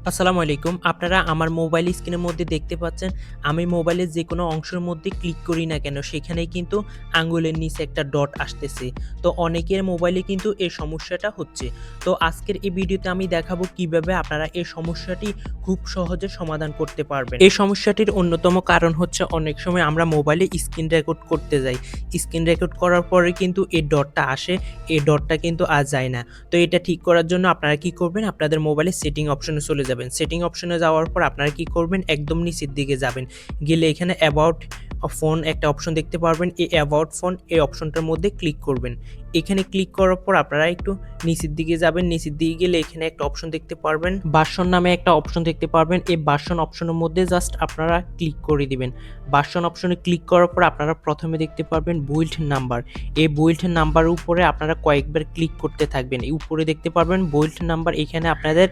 আসসালামু আলাইকুম। আপনারা আমার মোবাইল স্ক্রিনের মধ্যে দেখতে পাচ্ছেন, আমি মোবাইলের যেকোনো অংশের মধ্যে ক্লিক করি না কেন সেখানেই কিন্তু আঙ্গুলের নিচে একটা ডট আসতেছে। তো অনেকের মোবাইলে কিন্তু এই সমস্যাটা হচ্ছে। তো আজকের এই ভিডিওতে আমি দেখাবো কিভাবে আপনারা এই সমস্যাটি খুব সহজে সমাধান করতে পারবেন। এই সমস্যাটির অন্যতম কারণ হচ্ছে অনেক সময় আমরা মোবাইলে স্ক্রিন রেকর্ড করতে যাই। স্ক্রিন রেকর্ড করার পরে কিন্তু এই ডটটা আসে, এই ডটটা কিন্তু আর যায় না। তো এটা ঠিক করার জন্য আপনারা কি করবেন, আপনাদের মোবাইলের সেটিং অপশনে চলে যাবেন। সেটিং অপশনে যাওয়ার পর আপনারা কি করবেন, একদম নিচের দিকে যাবেন। গেলে এখানে অ্যাবাউট ফোন একটা অপশন দেখতে পারবেন। এই অ্যাবাউট ফোন এই অপশনটার মধ্যে ক্লিক করবেন। এখানে ক্লিক করার পর আপনারা একটু নিচের দিকে যাবেন। নিচের দিকে গেলে এখানে একটা অপশন দেখতে পারবেন, ভার্সন নামে একটা অপশন দেখতে পারবেন। এই ভার্সন অপশনের মধ্যে জাস্ট আপনারা ক্লিক করে দিবেন। ভার্সন অপশনে ক্লিক করার পর আপনারা প্রথমে দেখতে পারবেন বুইল্ড নাম্বার। এই বুইল্ড নাম্বারের উপরে আপনারা কয়েকবার ক্লিক করতে থাকবেন। এই উপরে দেখতে পারবেন বুইল্ড নাম্বার, এখানে আপনাদের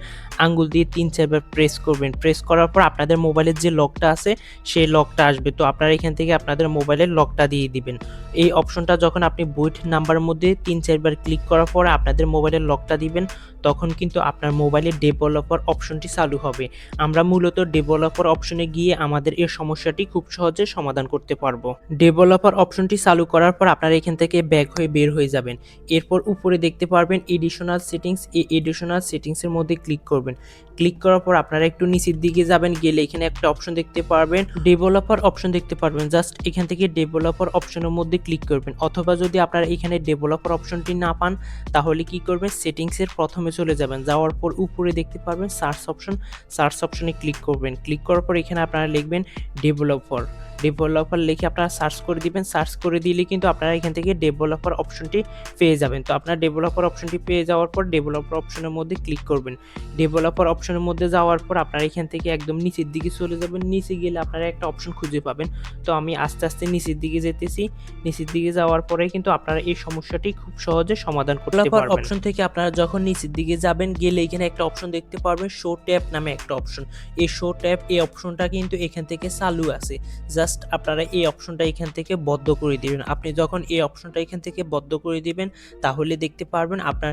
আঙ্গুল দিয়ে ৩-৪ বার প্রেস করবেন। প্রেস করার পর আপনাদের মোবাইলের যে লকটা আছে সেই লকটা আসবে। তো আপনারা এখান থেকে আপনাদের মোবাইলের লকটা দিয়ে দিবেন। এই অপশনটা যখন আপনি বুইল্ড নাম্বারের মধ্যে ৩-৪ বার ক্লিক করার পর আপনাদের মোবাইলের লকটা দিবেন, তখন কিন্তু আপনার মোবাইলে ডেভেলপার অপশনটি চালু হবে। আমরা মূলত ডেভেলপার অপশনে গিয়ে আমাদের এই সমস্যাটি খুব সহজে সমাধান করতে পারবো। ডেভেলপার অপশনটি চালু করার পর আপনারা এখান থেকে ব্যাক হয়ে বের হয়ে যাবেন। এরপর উপরে দেখতে পারবেন এডিশনাল সেটিংস। এই এডিশনাল সেটিংসের মধ্যে ক্লিক করবেন। ক্লিক করার পর আপনারা একটু নিচের দিকে যাবেন। গেলে এখানে একটা অপশন দেখতে পারবেন, ডেভেলপার অপশন দেখতে পারবেন। জাস্ট এখান থেকে ডেভেলপার অপশনের মধ্যে ক্লিক করবেন। অথবা যদি আপনারা এখানে ডেভেলপার অপশনটি না পান, তাহলে কি করবেন, সেটিংসের প্রথমে চলে যাবেন। যাওয়ার পর উপরে দেখতে পারবেন সার্চ অপশন। সার্চ অপশনে ক্লিক করবেন। ক্লিক করার পর এখানে আপনারা লিখবেন ডেভেলপার। ডেভেলপার লিখে আপনারা সার্চ করে দিবেন। সার্চ করে দিলে কিন্তু আপনারা এখান থেকে ডেভেলপার অপশনটি পেয়ে যাবেন। তো আপনারা ডেভেলপার অপশনটি পেয়ে যাওয়ার পর ডেভেলপার অপশনের মধ্যে ক্লিক করবেন। ডেভেলপার অপশনের মধ্যে যাওয়ার পর আপনারা এখান থেকে একদম নিচের দিকে চলে যাবেন। নিচে গেলে আপনারা একটা অপশন খুঁজে পাবেন। তো আমি আস্তে আস্তে নিচের দিকে যেতেছি। নিচের দিকে যাওয়ার পরে কিন্তু আপনারা এই সমস্যাটি খুব সহজে সমাধান করতে পারবেন। অপশন থেকে আপনারা যখন নিচের দিকে যাবেন, গেলে এখানে একটা অপশন দেখতে পারবেন শো ট্যাব নামে একটা অপশন। এই শো ট্যাব এই অপশনটা কিন্তু এখান থেকে চালু আছে। জাস্ট আপনারা এই অপশনটা এখান থেকে বন্ধ করে দিবেন। আপনি যখন এই অপশনটা এখান থেকে বন্ধ করে দিবেন, তাহলে দেখতে পারবেন আপনার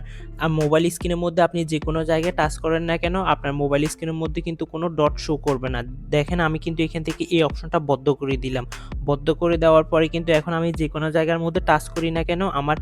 মোবাইল স্ক্রিনের মধ্যে আপনি যে কোনো জায়গায় টাচ করেন না কেন, আপনার মোবাইল স্ক্রিনের মধ্যে কিন্তু কোনো ডট শো করবে না। দেখেন আমি কিন্তু এখান থেকে এই অপশনটা বন্ধ করে দিলাম। বন্ধ করে দেওয়ার পরে কিন্তু এখন আমি যে কোনো জায়গার মধ্যে টাচ করি না কেন, আমার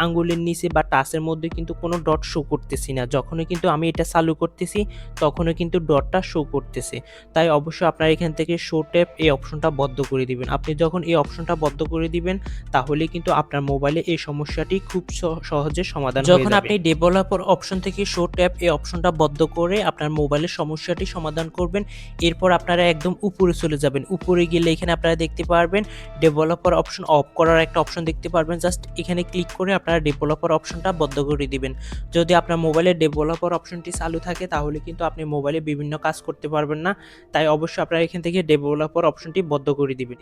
আঙ্গুলের নিচে বা টাচের মধ্যে কিন্তু কোনো ডট শো করতেছি না। যখনই কিন্তু আমি এটা চালু করতেছি, তখনই কিন্তু ডটটা শো করতেছে। তাই অবশ্যই আপনারা এখান থেকে শো ট্যাব এই অপশনটা বন্ধ করে দিবেন। আপনি যখন এই অপশনটা বন্ধ করে দিবেন, তাহলে কিন্তু আপনার মোবাইলে এই সমস্যাটি খুব সহজে সমাধান হয়ে যাবে। যখন আপনি ডেভেলপার অপশন থেকে শো ট্যাব এই অপশনটা বন্ধ করে আপনার মোবাইলের সমস্যাটি সমাধান করবেন, এরপর আপনারা একদম উপরে চলে যাবেন। উপরে গেলে এখানে আপনারা দেখতে পারবেন ডেভেলপার অপশন অফ করার একটা অপশন দেখতে পারবেন। জাস্ট এখানে ক্লিক করে আপনারা ডেভেলপার অপশনটা বন্ধ করে দিবেন। যদি আপনার মোবাইলে ডেভেলপার অপশনটি চালু থাকে, তাহলে কিন্তু আপনি মোবাইলে বিভিন্ন কাজ করতে পারবেন না। তাই অবশ্যই আপনারা এখান থেকে ডেভেলপার অপশনটি বন্ধ করে দিবেন।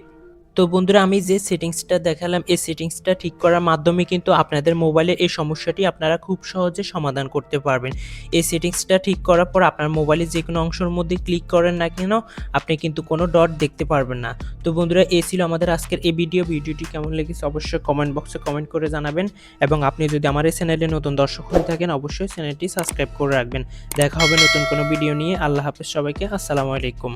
তো বন্ধুরা, আমি যে সেটিংসটা দেখালাম, এই সেটিংসটা ঠিক করার মাধ্যমে কিন্তু আপনাদের মোবাইলের এই সমস্যাটি আপনারা খুব সহজে সমাধান করতে পারবেন। এই সেটিংসটা ঠিক করার পর আপনার মোবাইলে যে কোনো অংশের মধ্যে ক্লিক করেন না কেন, আপনি কিন্তু কোনো ডট দেখতে পারবেন না। তো বন্ধুরা, এই ছিল আমাদের আজকের এই ভিডিওটি কেমন লেগেছে অবশ্যই কমেন্ট বক্সে কমেন্ট করে জানাবেন। এবং আপনি যদি আমার এই চ্যানেলে নতুন দর্শক হয়ে থাকেন, অবশ্যই চ্যানেলটি সাবস্ক্রাইব করে রাখবেন। দেখা হবে নতুন কোনো ভিডিও নিয়ে। আল্লাহ হাফেজ সবাইকে। আসসালামু আলাইকুম।